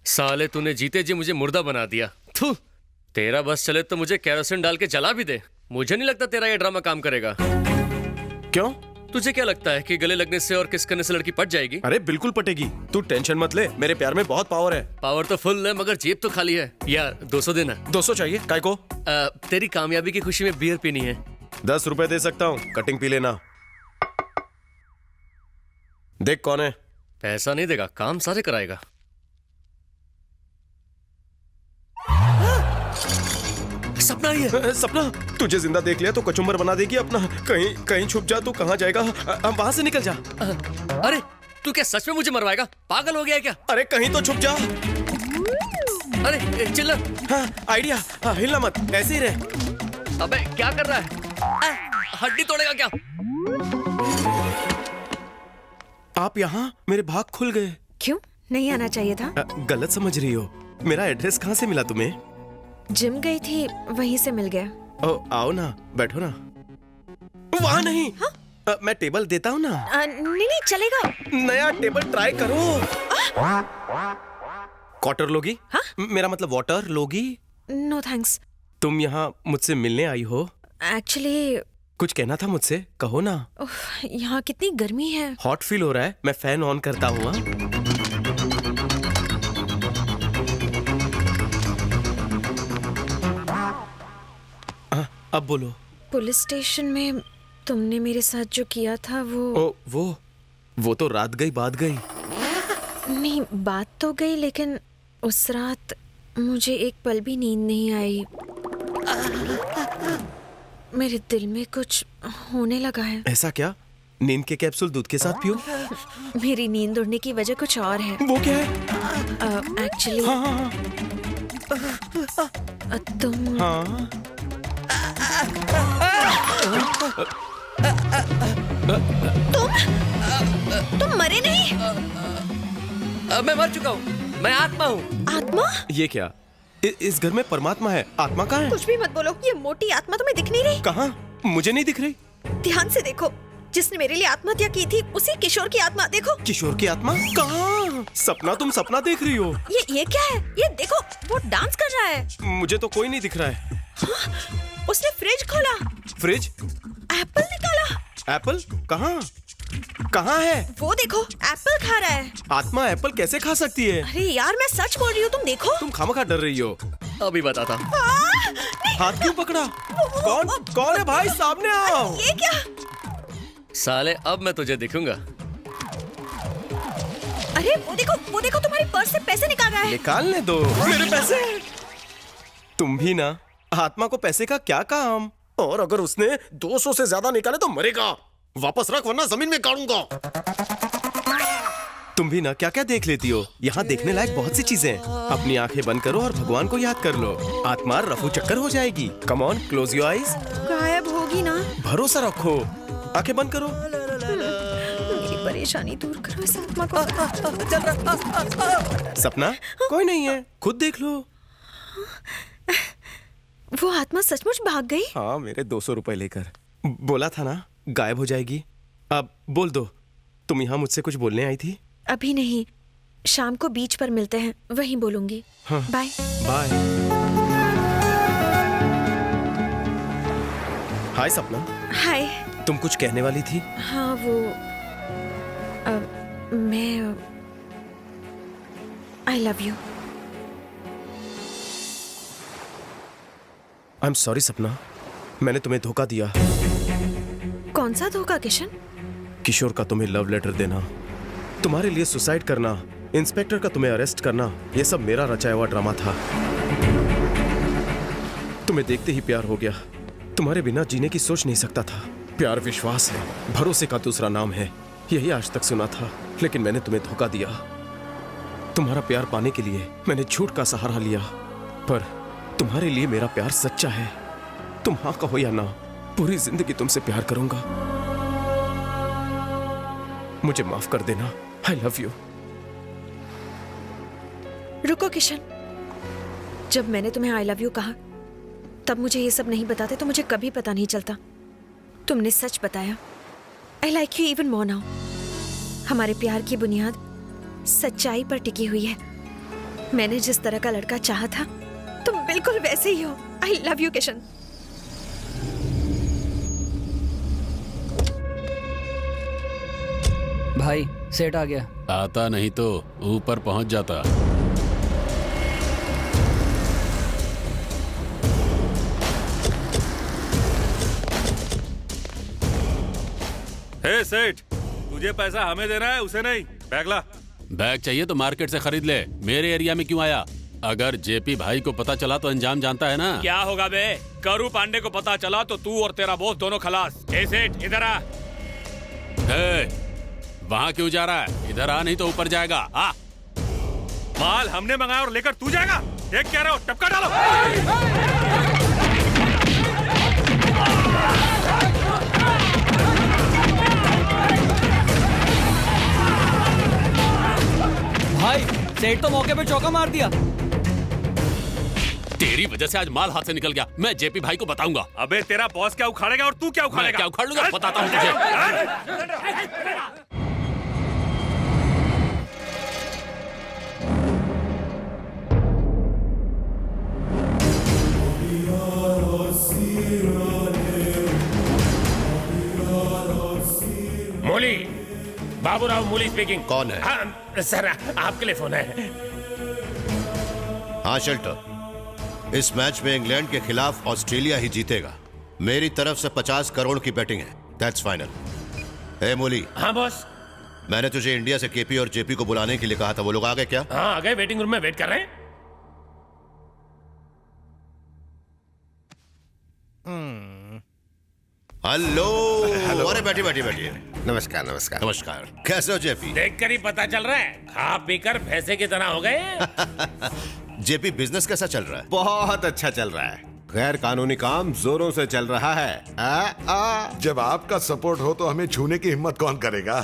साले तूने जीते जी मुझे मुर्दा बना दिया। थू, तेरा बस चले तो मुझे केरोसिन डाल के जला भी दे। मुझे नहीं लगता तेरा ये ड्रामा काम करेगा। क्यों? तुझे क्या लगता है कि गले लगने से और किस करने से लड़की पट जाएगी? अरे बिल्कुल पटेगी, तू टेंशन मत ले, मेरे प्यार में बहुत पावर है। पावर तो फुल है मगर जेब तो खाली है। यार 200 देना। 200 चाहिए? काय को? तेरी कामयाबी की खुशी में बियर पीनी है। 10 रुपए दे सकता हूँ, कटिंग पी लेना। देख कौन है। पैसा नहीं देगा, काम सारे कराएगा। सपना ही है। सपना, तुझे जिंदा देख लिया तो कचुम्बर बना देगी अपना। कहीं कहीं छुप जा, तू कहाँ जाएगा? वहां से निकल जा। अरे तू क्या सच में मुझे मरवाएगा? पागल हो गया है क्या? अरे कहीं तो छुप जा। अरे चिल्लर। हाँ, आइडिया। हाँ, हिलना मत, ऐसे ही रह। अबे क्या कर रहा है? हड्डी तोड़ेगा क्या? आप यहाँ? मेरे भाग खुल गए। क्यों नहीं आना चाहिए था? गलत समझ रही हो। मेरा एड्रेस कहाँ से मिला तुम्हें? जिम गई थी, वहीं से मिल गया। ओ, आओ ना, बैठो ना। वहाँ नहीं। हाँ? मैं टेबल देता हूँ ना। नहीं नहीं चलेगा। नया टेबल ट्राई करो। क्वार्टर लोगी? हाँ? मेरा मतलब वाटर लोगी? No thanks. तुम यहाँ मुझसे मिलने आई हो? एक्चुअली कुछ कहना था मुझसे, कहो ना। यहाँ कितनी गर्मी है। हॉट फील हो रहा है, मैं फैन ऑन करता हूँ। अब बोलो। पुलिस स्टेशन में तुमने मेरे साथ जो किया था वो तो रात गई बात गई। नहीं, बात तो गई, लेकिन उस रात मुझे एक पल भी नींद नहीं आई। मेरे दिल में कुछ होने लगा है। ऐसा क्या? नींद के कैप्सूल दूध के साथ पियो। मेरी नींद उड़ने की वजह कुछ और है। वो क्या है? एक्चुअली हाँ। तुम हाँ। तुम मरे नहीं? मैं मर चुका हूँ, मैं आत्मा हूँ। आत्मा? ये क्या? इस घर में परमात्मा है, आत्मा कहाँ है? कुछ भी मत बोलो, ये मोटी आत्मा तुम्हें दिख नहीं रही? कहाँ? मुझे नहीं दिख रही। ध्यान से देखो, जिसने मेरे लिए आत्महत्या की थी उसी किशोर की आत्मा। देखो। किशोर की आत्मा? कहाँ? सपना, तुम सपना देख रही हो? ये क्या है? ये देखो, वो डांस कर रहा है। मुझे तो कोई नहीं दिख रहा है। उसने फ्रिज खोला। फ्रिज? एप्पल निकाला। एप्पल? कहाँ? कहाँ है? वो देखो, एप्पल खा रहा है। आत्मा एप्पल कैसे खा सकती है? अरे यार, मैं सच बोल रही हूँ, तुम देखो। तुम खामखा डर रही हो। अभी बताता। हाथ क्यों पकड़ा? कौन है भाई? सामने आओ। ये क्या? साले अब मैं तुझे दिखूंगा। अरे वो देखो तुम्हारे पर्स से पैसे निकाल रहा है। निकालने दो मेरे पैसे। तुम भी ना, आत्मा को पैसे का क्या काम? और अगर उसने 200 से ज्यादा निकाले तो मरेगा। वापस रख वरना जमीन में गाड़ूंगा। तुम भी ना क्या क्या देख लेती हो? यहाँ देखने लायक बहुत सी चीजें हैं। अपनी आंखें बंद करो और भगवान को याद कर लो। आत्मा रफू चक्कर हो जाएगी। Come on, close your eyes. गायब होगी ना? भरोसा रखो, आंखें बंद करो। मेरी परेशानी दूर करो इस आत्मा को। सपना, कोई नहीं है, खुद देख लो। वो आत्मा सचमुच भाग गई? हाँ, मेरे 200 रुपए लेकर। बोला था ना गायब हो जाएगी। अब बोल दो, तुम यहाँ मुझसे कुछ बोलने आई थी? अभी नहीं, शाम को बीच पर मिलते हैं, वहीं बोलूंगी। हाँ। बाय। बाय। हाय सपना। हाय। तुम कुछ कहने वाली थी? हाँ वो मैं I love you. I am sorry सपना, मैंने तुम्हें धोखा दिया। कौन सा धोखा किशन? किशोर का तुम्हें लव लेटर देना, तुम्हारे लिए सुसाइड करना, इंस्पेक्टर का तुम्हें अरेस्ट करना, यह सब मेरा रचाया हुआ ड्रामा था। तुम्हें देखते ही प्यार हो गया। तुम्हारे बिना जीने की सोच नहीं सकता था। प्यार विश्वास है, भरोसे का दूसरा नाम है, यही आज तक सुना था। लेकिन मैंने तुम्हें धोखा दिया। तुम्हारा प्यार पाने के लिए मैंने झूठ का सहारा लिया, पर तुम्हारे लिए मेरा प्यार सच्चा है। तुम हाँ कहो या ना, पूरी जिंदगी तुमसे प्यार करूंगा। मुझे माफ कर देना। I love you. रुको किशन, जब मैंने तुम्हें आई लव यू कहा तब मुझे ये सब नहीं बताते तो मुझे कभी पता नहीं चलता। तुमने सच बताया। I like you even more now. हमारे प्यार की बुनियाद सच्चाई पर टिकी हुई है। मैंने जिस तरह का लड़का चाहा था तुम बिल्कुल वैसे ही हो। I love you Kishan. भाई सेठ आ गया। आता नहीं तो ऊपर पहुंच जाता। हे सेठ, तुझे पैसा हमें देना है, उसे नहीं। बैग ला। बैग चाहिए तो मार्केट से खरीद ले, मेरे एरिया में क्यों आया? अगर जेपी भाई को पता चला तो अंजाम जानता है ना। क्या होगा बे? करू पांडे को पता चला तो तू और तेरा बॉस दोनों खलास। हे सेठ, इधर आ। वहाँ क्यों जा रहा है? इधर आ, नहीं तो ऊपर जाएगा। आ। माल हमने मंगाया और लेकर तू जाएगा? एक कह रहे हो, टपका डालो। भाई सेठ तो मौके पे चौका मार दिया। तेरी वजह से आज माल हाथ से निकल गया। मैं जेपी भाई को बताऊंगा। अबे तेरा बॉस क्या उखाड़ेगा और तू क्या मैं उखाड़ेगा? क्या उखाड़ लूंगा, बताता हूँ तुझे। मूली, बाबूराव मूली स्पीकिंग। कौन है? हाँ सर, आपके लिए फोन है। हाँ शेल्टर, इस मैच में इंग्लैंड के खिलाफ ऑस्ट्रेलिया ही जीतेगा। मेरी तरफ से 50 करोड़ की बैटिंग है। That's final. ए मूली। हाँ बॉस। मैंने तुझे इंडिया से केपी और जेपी को बुलाने के लिए कहा था, वो लोग आ गए क्या? हाँ आ गए, वेटिंग रूम में वेट कर रहे हैं। हेलो। अरे बैठिए बैठिए बैठिए। नमस्कार नमस्कार। नमस्कार। कैसे हो जेपी? देखकर ही पता चल रहा है, खा पीकर भैंसे की तरह हो गए। जेपी, बिजनेस कैसा चल रहा है? बहुत अच्छा चल रहा है। गैर कानूनी काम जोरों से चल रहा है। जब आपका सपोर्ट हो तो हमें छूने की हिम्मत कौन करेगा?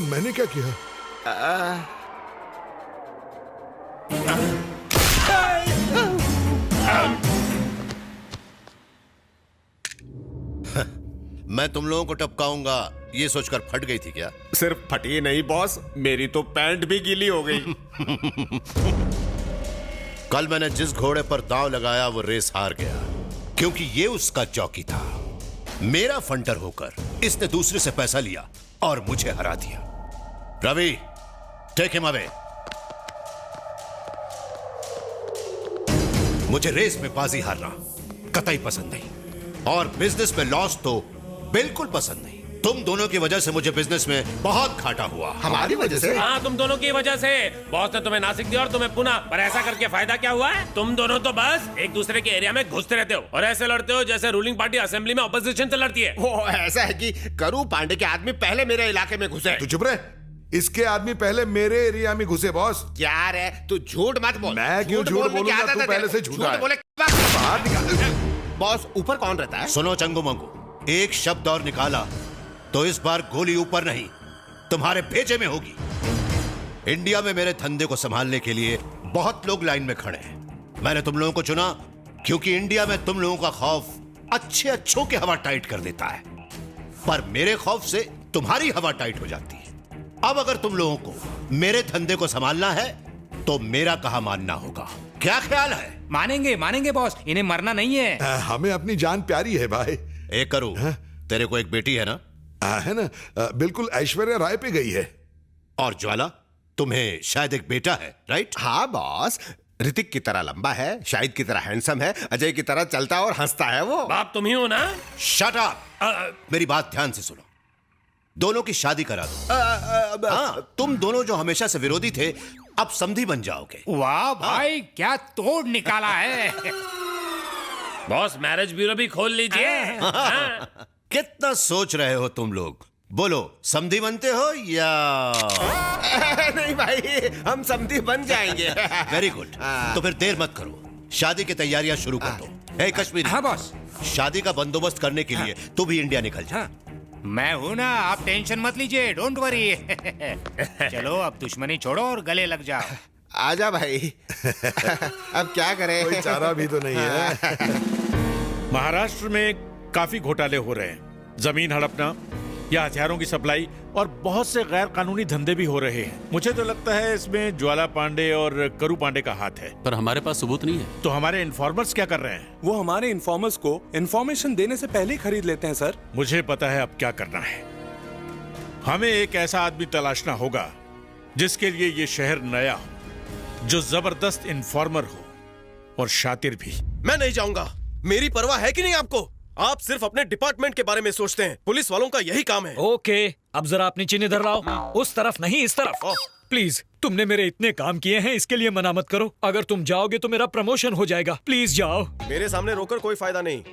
मैंने क्या किया? मैं तुम लोगों को टपकाऊंगा ये सोचकर फट गई थी क्या? सिर्फ फटी नहीं बॉस, मेरी तो पैंट भी गीली हो गई। कल मैंने जिस घोड़े पर दांव लगाया वो रेस हार गया, क्योंकि ये उसका चौकी था। मेरा फंटर होकर इसने दूसरे से पैसा लिया और मुझे हरा दिया। Ravi, take him away. मुझे रेस में बाजी हारना कतई पसंद नहीं, और बिजनेस में लॉस तो बिल्कुल पसंद नहीं। तुम दोनों की वजह से मुझे बिजनेस में बहुत घाटा हुआ। हमारी वजह से? हाँ, तुम दोनों की वजह से। बॉस ने तुम्हें नासिक दिया और तुम्हें पुणे, पर ऐसा करके फायदा क्या हुआ है? तुम दोनों तो बस एक दूसरे के एरिया में घुसते रहते हो और ऐसे लड़ते हो जैसे रूलिंग पार्टी असेंबली में ऑपोजिशन से लड़ती है। वो ऐसा है कि करू पांडे के आदमी पहले मेरे इलाके में घुसे। तू चुप रहे। इसके आदमी पहले मेरे एरिया में घुसे बॉस। क्या रे, तू झूठ मत बोल। मैं क्यों झूठ बोलने की बोलूंगा? आदत तू है पहले तेरे। से झूठा है। बोले बाहर निकाल। बॉस, ऊपर कौन रहता है? सुनो चंगू मंगू, एक शब्द और निकाला तो इस बार गोली ऊपर नहीं तुम्हारे भेजे में होगी। इंडिया में मेरे धंधे को संभालने के लिए बहुत लोग लाइन में खड़े हैं। मैंने तुम लोगों को चुना क्योंकि इंडिया में तुम लोगों का खौफ अच्छे अच्छों की हवा टाइट कर देता है, पर मेरे खौफ से तुम्हारी हवा टाइट हो जाती है। अब अगर तुम लोगों को मेरे धंधे को संभालना है तो मेरा कहा मानना होगा। क्या ख्याल है? मानेंगे मानेंगे बॉस, इन्हें मरना नहीं है। हमें अपनी जान प्यारी है भाई। एक करूं, तेरे को एक बेटी है ना? है ना, बिल्कुल ऐश्वर्या राय पे गई है। और ज्वाला, तुम्हें शायद एक बेटा है, राइट? हाँ बॉस, ऋतिक की तरह लंबा है, शाहिद की तरह हैंडसम है, अजय की तरह चलता और हंसता है वो। बाप तुम ही हो ना? Shut up. मेरी बात ध्यान से सुनो। दोनों की शादी करा दो। हाँ, तुम दोनों जो हमेशा से विरोधी थे अब समधी बन जाओगे। वाह भाई, क्या तोड़ निकाला है। बॉस, मैरिज ब्यूरो भी खोल लीजिए। हाँ। कितना सोच रहे हो तुम लोग? बोलो, समधी बनते हो या? नहीं भाई, हम समधी बन जाएंगे। Very good. तो फिर देर मत करो, शादी की तैयारियां शुरू कर दो। हे कश्मीरी। हाँ बॉस। शादी का बंदोबस्त करने के लिए तू भी इंडिया निकल जा। मैं हूं ना, आप टेंशन मत लीजिए, डोंट वरी। चलो अब दुश्मनी छोड़ो और गले लग जाओ। आजा भाई। अब क्या करें? कोई चारा भी तो नहीं है। महाराष्ट्र में काफी घोटाले हो रहे हैं, जमीन हड़पना या हथियारों की सप्लाई और बहुत से गैर कानूनी धंधे भी हो रहे हैं। मुझे तो लगता है इसमें ज्वाला पांडे और करू पांडे का हाथ है। पर हमारे पास सबूत नहीं है। तो हमारे इन्फॉर्मर्स क्या कर रहे हैं? वो हमारे इन्फॉर्मर्स को इन्फॉर्मेशन देने से पहले ही खरीद लेते हैं सर। मुझे पता है अब क्या करना है। हमें एक ऐसा आदमी तलाशना होगा जिसके लिए ये शहर नया हो, जो जबरदस्त इन्फॉर्मर हो और शातिर भी। मैं नहीं जाऊंगा। मेरी परवाह है कि नहीं आपको? आप सिर्फ अपने डिपार्टमेंट के बारे में सोचते हैं। पुलिस वालों का यही काम है। ओके, अब जरा अपनी चीनी इधर लाओ। उस तरफ नहीं, इस तरफ। प्लीज, तुमने मेरे इतने काम किए हैं, इसके लिए मना मत करो। अगर तुम जाओगे तो मेरा प्रमोशन हो जाएगा। प्लीज जाओ। मेरे सामने रोकर कोई फायदा नहीं।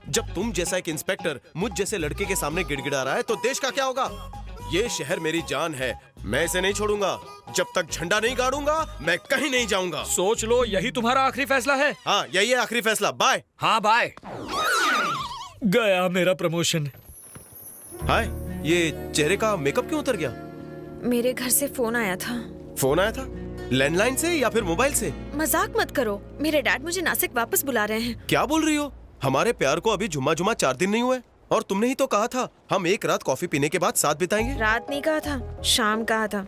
जब तुम जैसा एक इंस्पेक्टर मुझ जैसे लड़के के सामने गिड़गिड़ा रहा है तो देश का क्या होगा? ये शहर मेरी जान है, मैं इसे नहीं छोड़ूंगा। जब तक झंडा नहीं गाड़ूंगा मैं कहीं नहीं जाऊंगा। सोच लो, यही तुम्हारा आखिरी फैसला है? हाँ, यही है आखिरी फैसला। बाय। हाँ बाय। गया मेरा प्रमोशन। हाय, ये चेहरे का मेकअप क्यों उतर गया? मेरे घर से फोन आया था। फोन आया था? लैंडलाइन से या फिर मोबाइल से? मजाक मत करो, मेरे डैड मुझे नासिक वापस बुला रहे हैं। क्या बोल रही हो? हमारे प्यार को अभी जुम्मा 4 दिन नहीं हुए और तुमने ही तो कहा था हम एक रात कॉफी पीने के बाद साथ बिताएंगे। रात नहीं कहा था, शाम कहा था।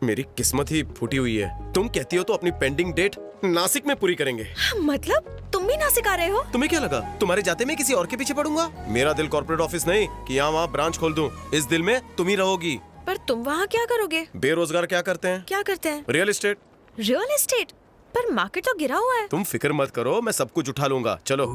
मेरी किस्मत ही फूटी हुई है। तुम कहती हो तो अपनी पेंडिंग डेट नासिक में पूरी करेंगे। मतलब तुम भी नासिक आ रहे हो? तुम्हें क्या लगा तुम्हारे जाते मैं किसी और के पीछे पड़ूंगा? मेरा दिल कॉर्पोरेट ऑफिस नहीं कि यहाँ वहाँ ब्रांच खोल दूं। इस दिल में तुम ही रहोगी। पर तुम वहाँ क्या करोगे? बेरोजगार क्या करते हैं? क्या करते हैं? Real estate. Real estate? पर मार्केट तो गिरा हुआ है। तुम फिक्र मत करो, मैं सब कुछ उठा लूंगा। चलो।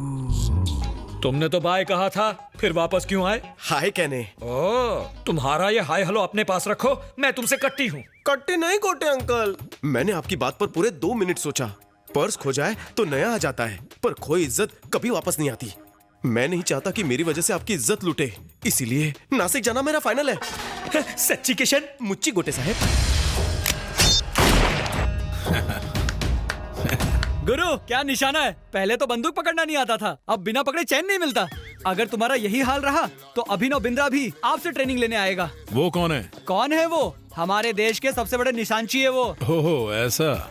तुमने तो बाय कहा था, फिर वापस क्यों आए? हाय कहने। ओह, तुम्हारा ये हाय हेलो अपने पास रखो, मैं तुमसे कट्टी हूँ। कट्टे नहीं कोटे अंकल। मैंने आपकी बात पर पूरे 2 मिनट सोचा। पर्स खो जाए तो नया आ जाता है, पर खोई इज्जत कभी वापस नहीं आती। मैं नहीं चाहता कि मेरी वजह से आपकी इज्जत लूटे, इसीलिए नासिक जाना मेरा फाइनल है। सच्ची किशन? मुच्ची गोटे साहब। गुरु, क्या निशाना है? पहले तो बंदूक पकड़ना नहीं आता था, अब बिना पकड़े चैन नहीं मिलता। अगर तुम्हारा यही हाल रहा तो अभिनव बिंद्रा भी आपसे ट्रेनिंग लेने आएगा। वो कौन है? कौन है वो? हमारे देश के सबसे बड़े निशानची है वो। ओहो, ऐसा।